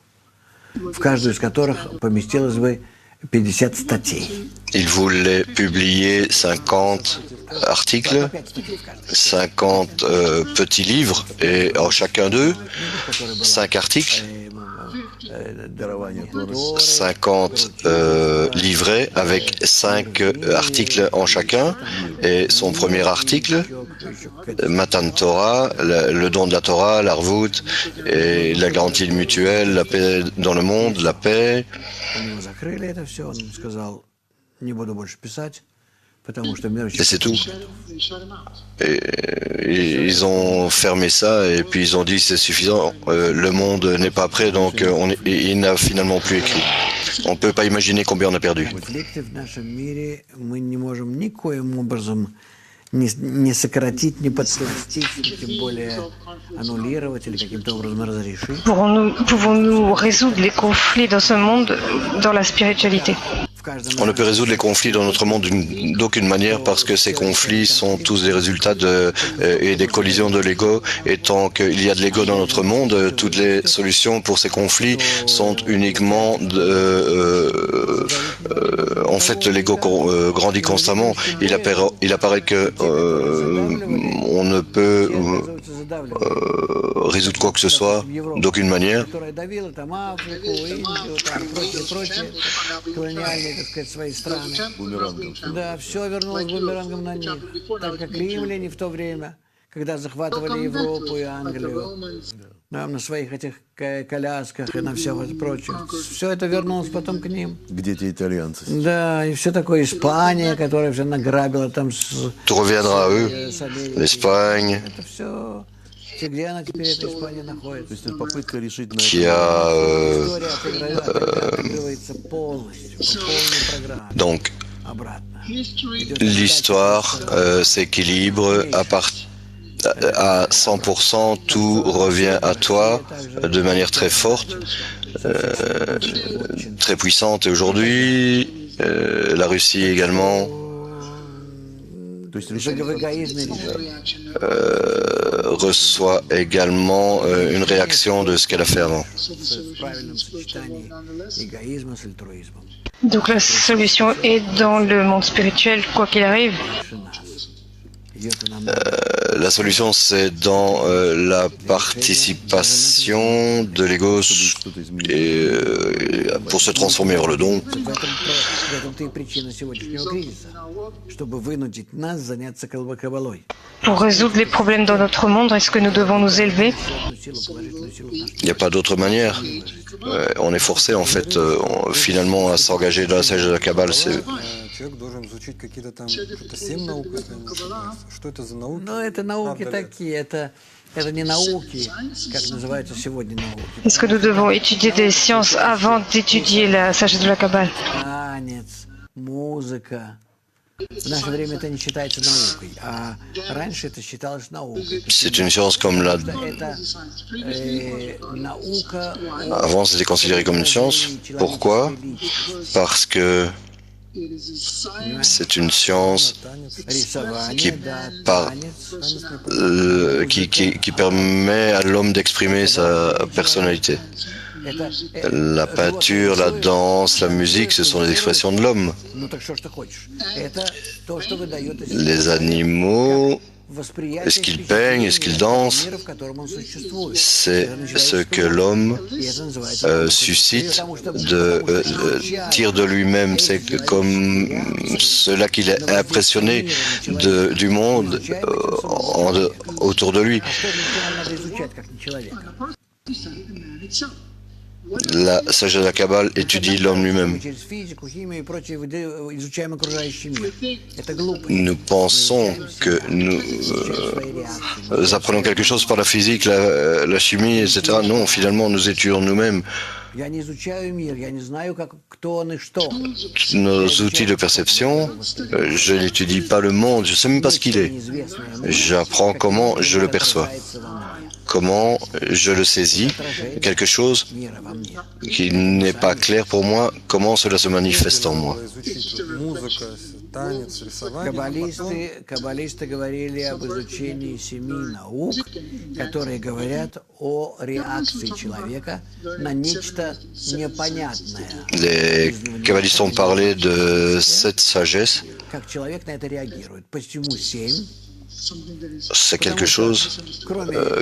в каждую из которых поместилось бы 50 статей. Il voulait publier 50 articles, 50 petits livres, et en chacun d'eux, 5 articles, 50 livrets avec 5 articles en chacun. Et son premier article, Matan Torah, le don de la Torah, l'Arvout, et la garantie mutuelle, la paix dans le monde, la paix. У него закрыли это все, он сказал, не буду больше писать, потому что мир Et c'est tout. Et ils ont fermé ça et puis ils ont dit c'est suffisant, le monde n'est pas prêt, donc il n'a finalement plus écrit. On ne peut pas imaginer combien on a perdu. конфликты в нашем мире мы не можем никоим образом не сократить, не подсластить, тем более аннулировать или каким-то образом разрешить. Pouvons-nous résoudre les conflits dans ce monde dans la spiritualité? On ne peut résoudre les conflits dans notre monde d'aucune manière parce que ces conflits sont tous des résultats et des collisions de l'ego. Et tant qu'il y a de l'ego dans notre monde, toutes les solutions pour ces conflits sont uniquement en fait, l'ego grandit constamment. Il apparaît que on ne peut résoudre quoi que ce soit d'aucune manière. Так сказать, свои страны. Да, все вернулось бумерангом на них. Так как римляне в то время, когда захватывали Европу и Англию, на своих этих колясках и на все вот прочее. Все это вернулось потом к ним. Где те итальянцы? Да, и все такое Испания, которая все награбила там Tout reviendra à eux, l'Espagne, это все. Где она теперь, эта Испания, находится? То есть это попытка решить на qui a История отыгрывается полностью, по полной программе. donc Обратно. l'histoire s'équilibre à 100%, tout revient à toi de manière très forte, très puissante. Et aujourd'hui, la Russie également То есть В решение эгоизме reçoit également une réaction de ce qu'elle a fait avant. в правильном сочетании эгоизма с альтруизмом. Donc la solution est dans le monde spirituel, quoi qu'il arrive. Идет она La solution, c'est dans la participation de l'ego pour se transformer vers le don. в этом-то и причина сегодняшнего кризиса, чтобы вынудить нас заняться кабалой. Pour résoudre les problèmes dans notre monde, est-ce que nous devons nous élever? Положительную силу в наш Il n'y a pas d'autre manière. On est forcé, en fait, finalement, à s'engager dans la sagesse de la Kabbale. Человек должен изучить какие-то там, что-то 7 наук, если я не ошибаюсь. Что это за науки? Но это науки Правда ли? такие, это не науки, как называются сегодня науки. Est-ce que nous devons étudier des sciences avant d'étudier la sagesse de la Kabbale? Танец, музыка. В наше время это не считается наукой, а раньше это считалось наукой. C'est une science comme la... Это наука Avant, c'était considéré comme une science. Pourquoi? Parce que c'est une science рисование, да, par- танец. qui permet à l'homme d'exprimer sa personnalité. La peinture, la danse, la musique, ce sont les expressions de l'homme. Les animaux, ce qu'ils peignent, ce qu'ils dansent, c'est ce que l'homme suscite, tire de lui-même. C'est comme cela qu'il est impressionné du monde autour de lui. La sagesse de la Kabbale étudie l'homme lui-même. Nous pensons que nous apprenons quelque chose par la physique, la chimie, etc. Non, finalement, nous étudions nous-mêmes. Nos outils de perception, je n'étudie pas le monde, je ne sais même pas ce qu'il est. J'apprends comment je le perçois, comment je le saisis, quelque chose qui n'est pas clair pour moi, comment cela se manifeste en moi. Каббалисты говорили об изучении 7 наук, которые говорят о реакции человека на нечто непонятное. Les kabbalistes ont parlé de cette sagesse. Как человек на это реагирует. Почему 7? C'est quelque chose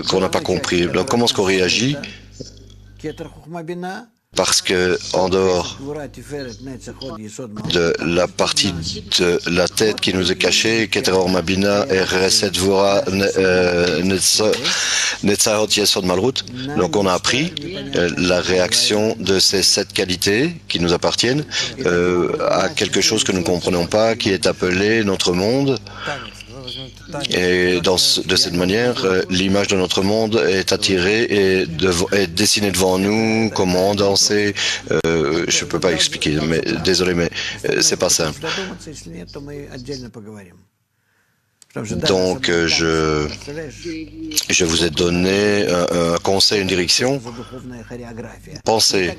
qu'on n'a pas compris. Donc comment est-ce qu'on réagit? Parce que en dehors de la partie de la tête qui nous est cachée, Keter Mabina et Reset Vora Netzahot Yesod Malrut, donc on a appris la réaction de ces 7 qualités qui nous appartiennent à quelque chose que nous ne comprenons pas, qui est appelé notre monde. Et de cette manière, l'image de notre monde est attirée et est dessinée devant nous, comment danser. Je ne peux pas expliquer, mais désolé, mais c'est pas simple. Donc, je vous ai donné un conseil, une direction. Pensez.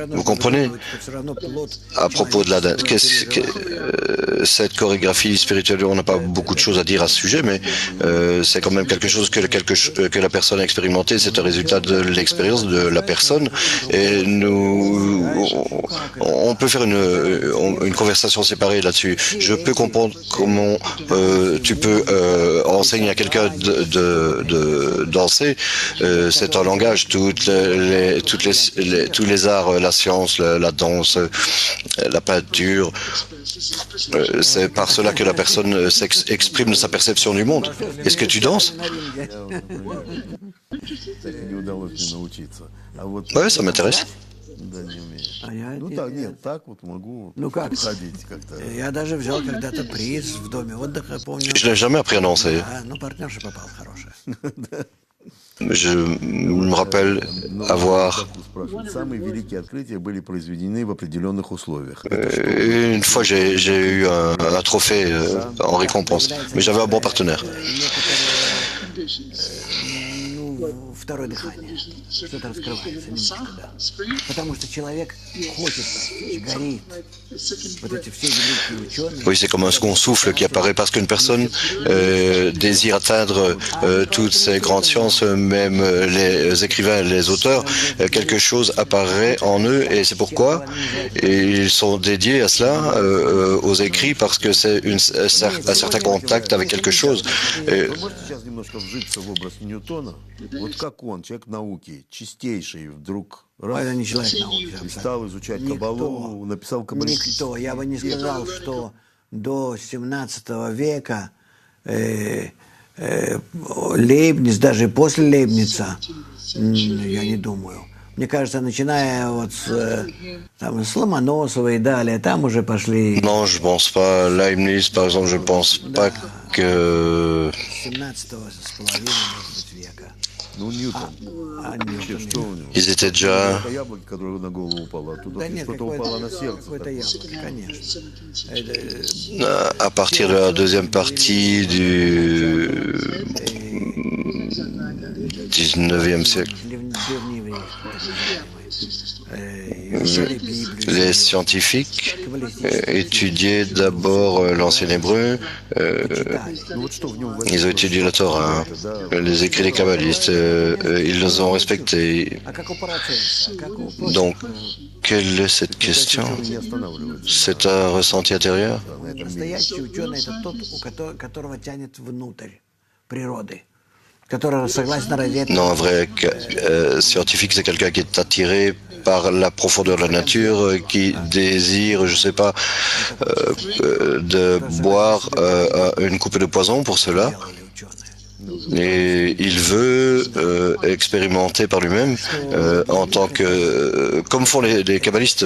Vous comprenez? À propos de la date, cette chorégraphie spirituelle, on n'a pas beaucoup de choses à dire à ce sujet, mais c'est quand même quelque chose que la personne a expérimenté. C'est un résultat de l'expérience de la personne. Et on peut faire une conversation séparée là-dessus. Je peux comprendre comment tu peux enseigner à quelqu'un de danser. C'est un langage. Tous les arts, la science, la danse, la peinture, c'est par cela que la personne exprime sa perception du monde. Est-ce que tu danses? Oui, ça m'intéresse. Je n'ai jamais appris à danser. Je me rappelle avoir... Une fois, j'ai eu un trophée en récompense, mais j'avais un bon partenaire. Второе дыхание. Что-то раскрывается немножко, да. Потому что человек хочет постичь, горит. Вот эти все великие ученые... Oui, c'est comme un second souffle qui apparaît parce qu'une personne désire atteindre toutes ces grandes sciences, même les écrivains, les auteurs, quelque chose apparaît en eux et c'est pourquoi ils sont dédiés à cela, aux écrits, parce que c'est un certain contact avec quelque chose. Он, человек науки, чистейший, вдруг раз, Это не человек науки. и стал изучать Каббалу, написал каббалистический. Никто. Я бы не сказал, что до 17 века Лейбниц, даже после Лейбница, я не думаю. Мне кажется, начиная вот с Ломоносова и далее, там уже пошли... Non, je pense pas. Leibniz, par exemple, je pense pas que... 17-го с половиной, может быть, века. Ils étaient déjà... Да нет, какое-то яблоко, конечно. À partir de la deuxième partie du 19e siècle. Les scientifiques étudiaient d'abord l'ancien hébreu, ils ont étudié la Torah, les écrits des kabbalistes, ils les ont respectés. Donc, quelle est cette question? C'est un ressenti intérieur? Настоящий ученый – это тот, которого тянет внутрь природы, который согласен ради этого. Non, un vrai scientifique, c'est quelqu'un qui est attiré par la profondeur de la nature, qui désire, je sais pas, de boire une coupée de poison pour cela. Et il veut expérimenter par lui-même en tant que, comme font les kabbalistes,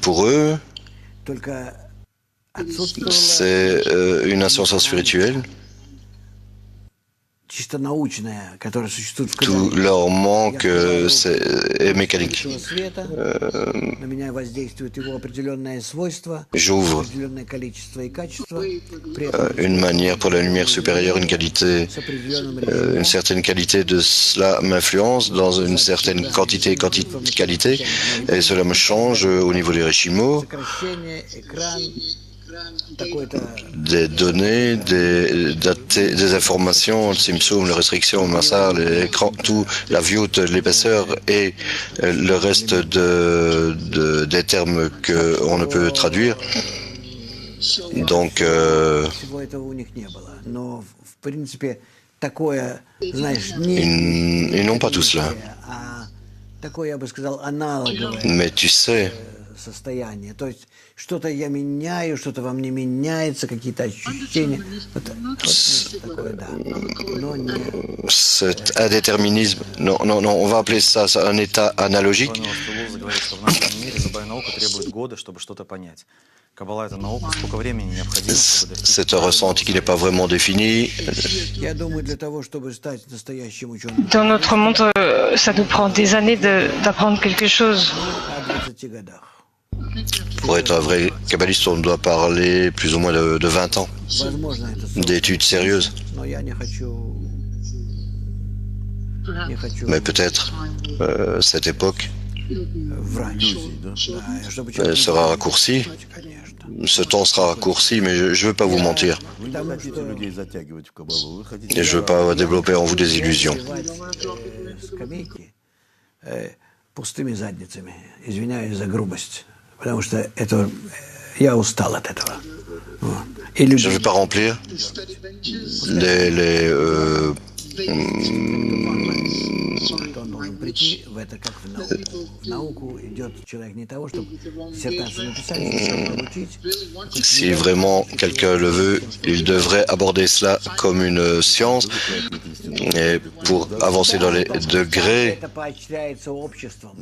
pour eux, c'est une ascension spirituelle. Tout leur manque est mécanique. J'ouvre une manière pour la lumière supérieure, une qualité, une certaine qualité de cela m'influence dans une certaine quantité et qualité, et cela me change au niveau des reshimos, des données, des informations, le simsum, les restrictions, le massar, l'écran, tout, la vioute, l'épaisseur et le reste des termes qu'on ne peut traduire. Donc, ils n'ont pas tout cela. Mais tu sais, состояние. То есть что-то я меняю, что-то во мне меняется, какие-то ощущения. Такое, да. Но не... cet indéterminisme, non, on va appeler ça un état analogique. C'est un ressenti qui n'est pas vraiment défini. Dans notre monde, ça nous prend des années d'apprendre quelque chose. Pour être un vrai kabbaliste, on doit parler plus ou moins de 20 ans d'études sérieuses. Mais peut-être cette époque sera raccourcie. Ce temps sera raccourci, mais je ne veux pas vous mentir. Et je ne veux pas développer en vous des illusions. Пустыми задницами. Извиняюсь за грубость. Потому что это, я устал от этого. Je ne vais pas remplir Он должен прийти в это, как в науку идет человек не того, чтобы диссертацию написать, чтобы получить. Si vraiment quelqu'un le veut, il devrait aborder cela comme une science. Et pour avancer dans les degrés, Это поощряется обществом.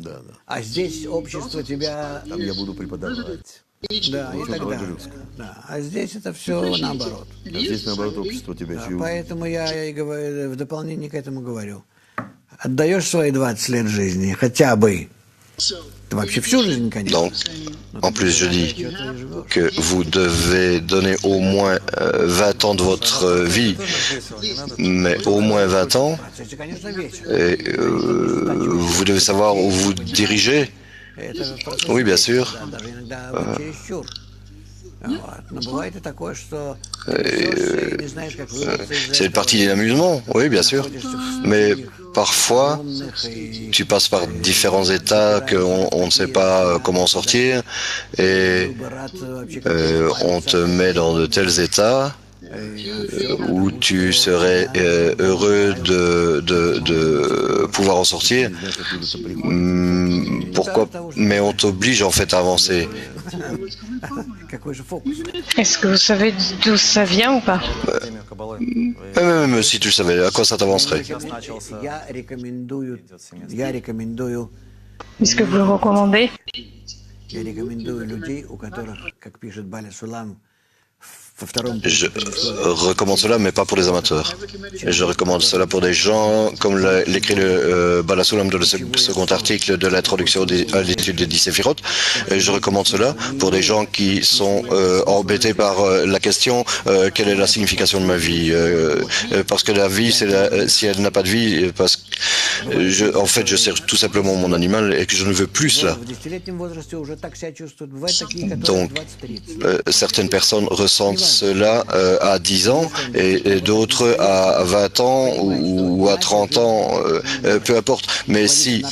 А здесь общество тебя... Там я буду преподавать. Да, и так далее. Да. А здесь это все наоборот. А здесь, наоборот, общество тебя чего? Поэтому я и говорю, в дополнение к этому говорю. Отдаешь свои 20 лет жизни, хотя бы. Вообще всю жизнь, конечно. donc, en plus, je dis que vous devez donner au moins 20 ans de votre vie, mais au moins 20 ans, et vous devez savoir où vous dirigez. Oui, bien sûr. C'est une partie de l'amusement, oui, bien sûr. Mais parfois, tu passes par différents états qu'on ne sait pas comment sortir et on te met dans de tels états où tu serais heureux de pouvoir en sortir. Pourquoi? Mais on t'oblige en fait à avancer. Est-ce que vous savez d'où ça vient ou pas? Même si tu le savais, à quoi ça t'avancerait? Est-ce que vous le recommandez? Я рекомендую людей, у которых, как пишет Баля Сулам, Je recommande cela, mais pas pour les amateurs. Je recommande cela pour des gens, comme l'écrit le Balasulam dans le second article de l'introduction à l'étude des 10 séphirotes. Je recommande cela pour des gens qui sont embêtés par la question quelle est la signification de ma vie, parce que la vie, si elle n'a pas de vie, parce que en fait, je sers tout simplement mon animal et que je ne veux plus cela. Donc, certaines personnes ressentent cela à 10 ans et d'autres à 20 ans ou à 30 ans, peu importe. Mais si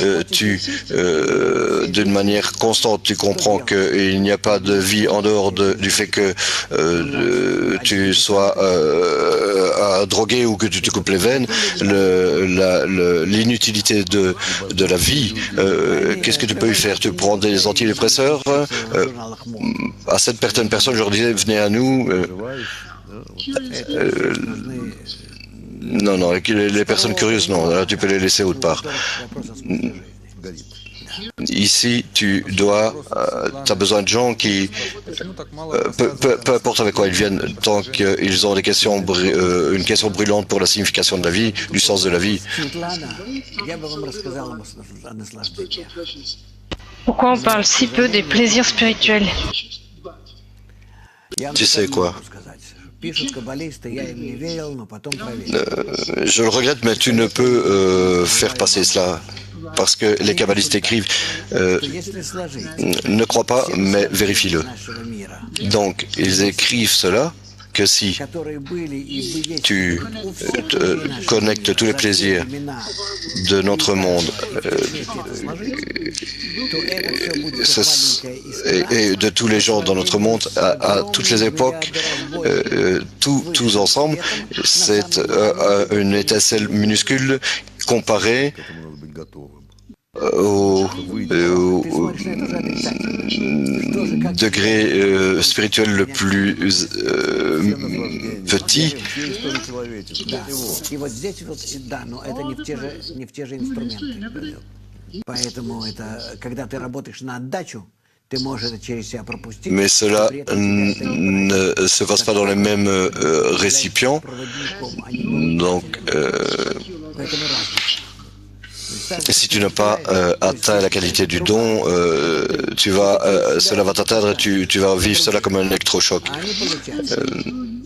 d'une manière constante, tu comprends qu'il n'y a pas de vie en dehors du fait que tu sois drogué ou que tu te coupes les veines, l'inutilité de la vie, qu'est-ce que tu peux y faire? Tu prends des antidépresseurs. À certaines personnes, je leur disais, venez à nous. Non, les personnes curieuses, non, là, tu peux les laisser autre part. Ici, tu as besoin de gens qui, peu importe avec quoi ils viennent, tant qu'ils ont une question brûlante pour la signification de la vie, du sens de la vie. Pourquoi on parle si peu des plaisirs spirituels? Tu sais quoi? Je le regrette, mais tu ne peux faire passer cela. Parce que les kabbalistes écrivent ne crois pas, mais vérifie-le. Donc, ils écrivent cela que si tu connectes tous les plaisirs de notre monde et de tous les gens dans notre monde à toutes les époques, tous ensemble, c'est une étincelle minuscule comparée au degré spirituel le plus petit. Mais cela ne se passe pas dans les mêmes récipients. Donc, si tu n'as pas atteint la qualité du don, cela va t'atteindre et tu vas vivre cela comme un électrochoc.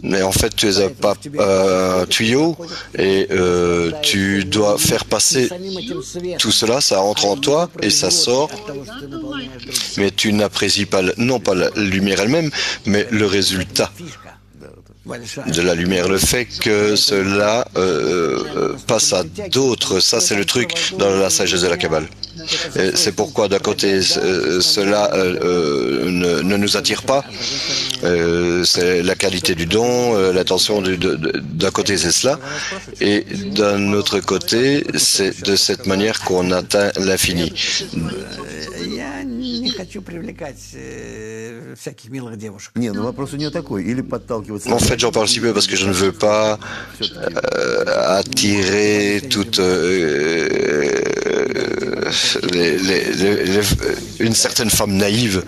Mais en fait, tu es un tuyau et tu dois faire passer tout cela, ça entre en toi et ça sort. Mais tu n'apprécies pas, non pas la lumière elle-même, mais le résultat de la lumière, le fait que cela passe à d'autres, ça c'est le truc dans la sagesse de la Kabbale. C'est pourquoi d'un côté cela ne nous attire pas, c'est la qualité du don, l'intention d'un côté c'est cela, et d'un autre côté c'est de cette manière qu'on atteint l'infini. En fait, j'en parle si peu parce que je ne veux pas attirer toute une certaine femme naïve.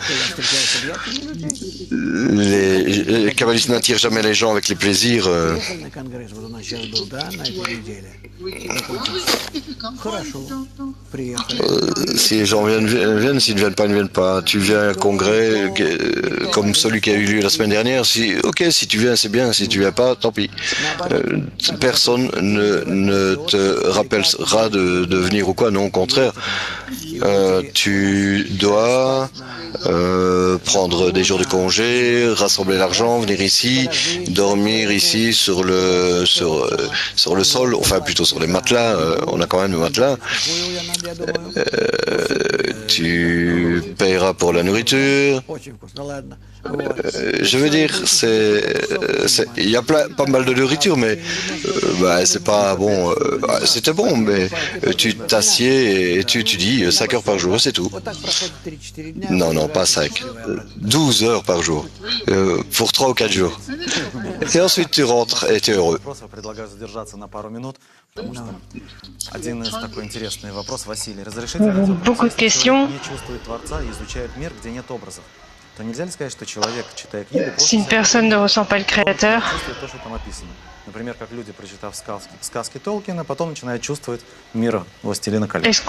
Les kabbalistes n'attirent jamais les gens avec les plaisirs. Si les gens viennent, s'ils ne viennent pas, ils ne viennent pas. Tu viens à un congrès comme celui qui a eu lieu la semaine dernière. Si tu viens, c'est bien. Si tu viens pas, tant pis. Personne ne te rappellera de venir ou quoi. Non, au contraire. Tu dois prendre des jours de congé, rassembler l'argent, venir ici, dormir ici sur le sol, enfin plutôt sur les matelas. On a quand même des matelas. Tu paieras pour la nourriture. Je veux dire, il y a pas mal de nourriture, mais c'est pas bon. C'était bon, mais tu t'assieds et tu dis 5 heures par jour, c'est tout. Non, pas 5. 12 heures par jour. Pour 3 ou 4 jours. Et ensuite tu rentres et tu es heureux. Beaucoup de questions. то нельзя ли сказать, что человек, читая книгу, просто Si une personne ne ressent pas le créateur, чувствует то, что там описано? Например, как люди, прочитав сказки Толкина, потом начинают чувствовать мир «Властелина колец».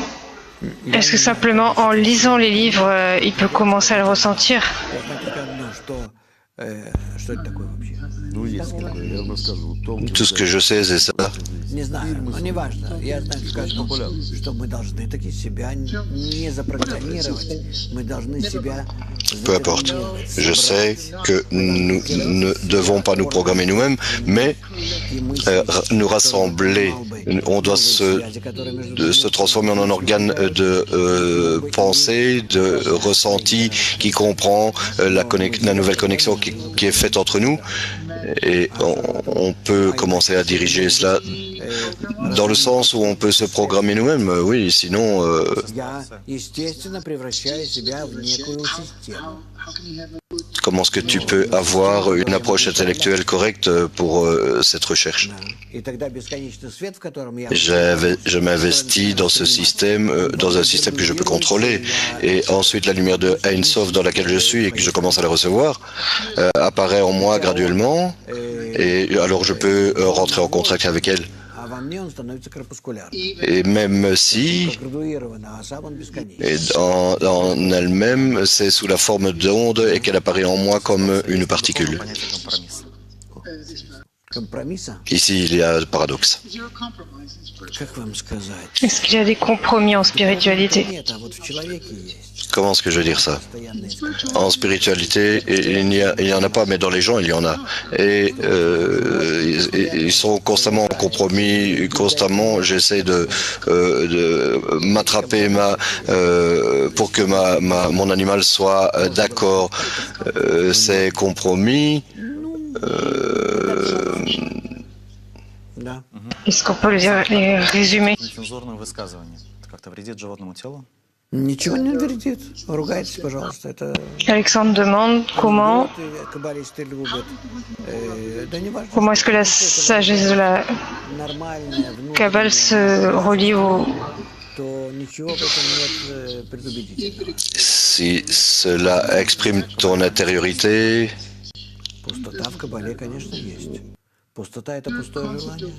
est-ce que simplement en lisant les livres, il peut commencer à le ressentir? Я знаю только одно, что это такое вообще. Ну, есть такое, я вам рассказывал. Tout ce que je sais, c'est ça. Не знаю, но не важно. Я знаю только одно, что мы должны таки себя не запрограммировать. Мы должны себя Peu importe. Je sais que nous ne devons pas nous programmer nous-mêmes, mais nous rassembler. On doit se transformer en un organe de pensée, de ressenti qui comprend la nouvelle connexion qui est faite entre nous. Et on peut commencer à diriger cela dans le sens où on peut se programmer nous-mêmes. Oui, sinon... Я, естественно, превращаю себя в некую систему. Comment est-ce que tu peux avoir une approche intellectuelle correcte pour cette recherche? И тогда бесконечный свет, в котором я... Je m'investis dans ce système, dans un système que je peux contrôler. Et ensuite, la lumière de Ein Sof dans laquelle je suis et que je commence à la recevoir apparaît en moi graduellement. Et alors, je peux rentrer en contact avec elle. А во мне он становится крепускулярным. Et même si, Градуированно, а сам он бесконечный. et en elle-même, c'est sous la forme d'onde et qu'elle apparaît en moi comme une particule. Понятие компромисса. Компромисса? Ici, il y a un paradoxe. Как вам сказать? Est-ce qu'il y a des compromis en spiritualité? Нет, а вот в человеке есть. Comment est-ce que je veux dire ça? Постоянные искажения. En spiritualité, il n'y en a pas, mais dans les gens, il y en a. Et ils sont constamment en compromis, constamment, j'essaie de m'attraper pour que mon animal soit d'accord. Ces compromis, Да. Est-ce qu'on peut les résumer? Нецензурное высказывание. Это как-то вредит животному телу? Ничего не вредит. Ругайтесь, пожалуйста. Это Alexandre demande comment каббалисты любят. Да не важно. comment est-ce que la sagesse de la Нормальное, Kabbale se relie au... то ничего в этом нет предубедительного. si cela exprime ton intériorité, Пустота в каббале, конечно, есть. Пустота – это пустое желание.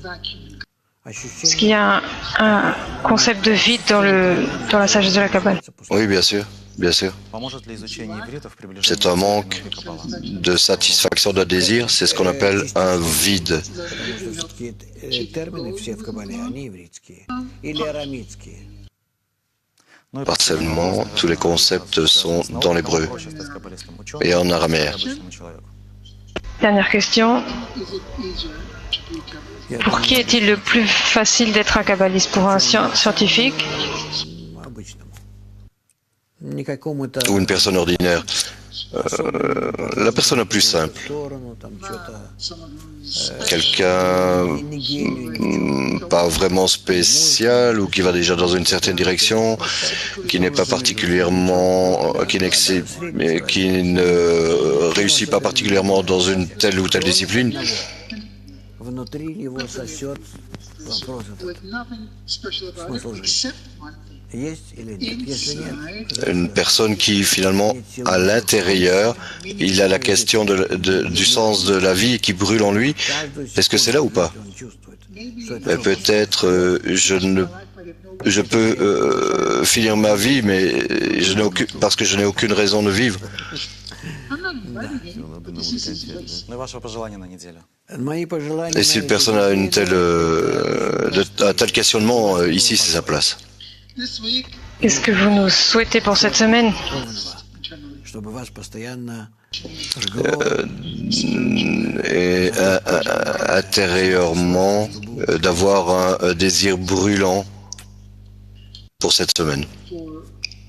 Est-ce qu'il y a un concept de vide dans la sagesse de la Kabbale? oui, bien sûr, bien sûr. Поможет ли изучение ивритов приближению C'est un manque de satisfaction d'un désir, c'est ce qu'on appelle un vide. Потому что все-таки термины все в каббале, они ивритские или арамитские. Partiellement, tous les concepts sont dans l'hébreu et en araméen. Dernière question. Pour qui est-il le plus facile d'être un kabbaliste? Pour un scientifique? Обычному. Не какому-то Ou une personne ordinaire. La personne la plus simple. сторону, там что-то Quelqu'un не гению, pas vraiment spécial ou qui va déjà dans une certaine direction, qui n'est pas particulièrement, qui ne réussit pas particulièrement dans une telle ou telle discipline. внутри его сосет вопрос этот. Смысл жизни. Есть или нет? Если нет, Une personne qui finalement, à l'intérieur, il a la question du sens de la vie qui brûle en lui. Est-ce que c'est là ou pas? он чувствует, что это Mais peut-être je peux finir ma vie, mais parce que je n'ai aucune raison de vivre. Ну и ваше пожелание на неделю. мои пожелания. Et si une personne a un tel questionnement, ici c'est sa place. Qu'est-ce que vous nous souhaitez pour cette semaine? Чтобы вас постоянно Et intérieurement, d'avoir un désir brûlant pour cette semaine,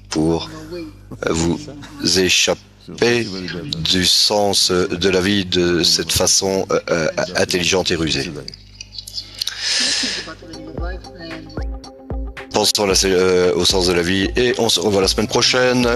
pour vous échapper du sens de la vie de cette façon intelligente et rusée. Pensons au sens de la vie et on se revoit la semaine prochaine.